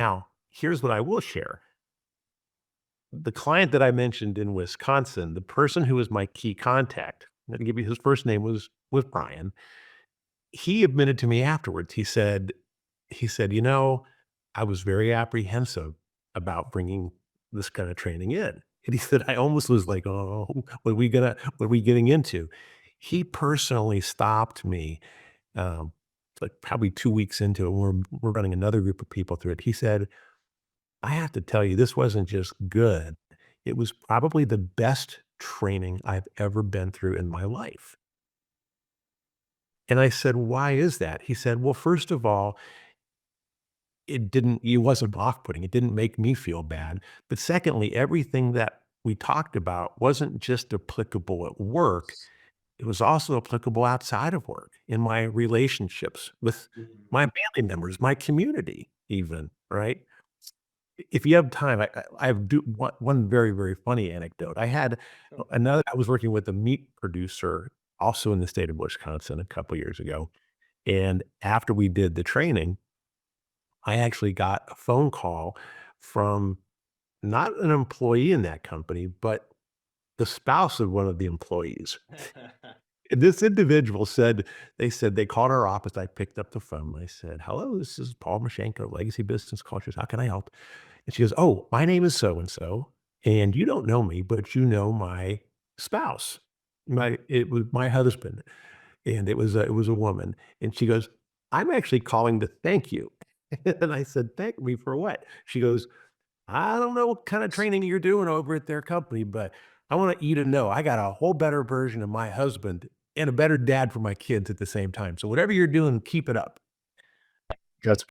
Now, here's what I will share. The client that I mentioned in Wisconsin, the person who was my key contact, I'm gonna give you his first name was Brian. He admitted to me afterwards. He said, "You know, I was very apprehensive about bringing this kind of training in." And he said, "I almost was like, oh, what are we getting into?" He personally stopped me, um, like probably 2 weeks into it. We're running another group of people through it. He said, "I have to tell you, this wasn't just good. It was probably the best training I've ever been through in my life." And I said, "Why is that?" He said, "Well, first of all, it wasn't off-putting, it didn't make me feel bad, but secondly, everything that we talked about wasn't just applicable at work, it was also applicable outside of work, in my relationships with Mhm. my family members, my community even, right? If you have time, I do one very, very funny anecdote. Sure. I was working with a meat producer also in the state of Wisconsin a couple years ago, and after we did the training, I actually got a phone call from not an employee in that company, but the spouse of one of the employees. And this individual said they called our office. I picked up the phone. I said, "Hello, this is Paul Meshanko, Legacy Business Cultures. How can I help?" And she goes, "Oh, my name is so and so, and you don't know me, but you know my spouse. It was my husband, and it was a woman." And she goes, "I'm actually calling to thank you." And I said, "Thank me for what?" She goes, "I don't know what kind of training you're doing over at their company, but I want you to know I got a whole better version of my husband and a better dad for my kids at the same time. So whatever you're doing, keep it up." That's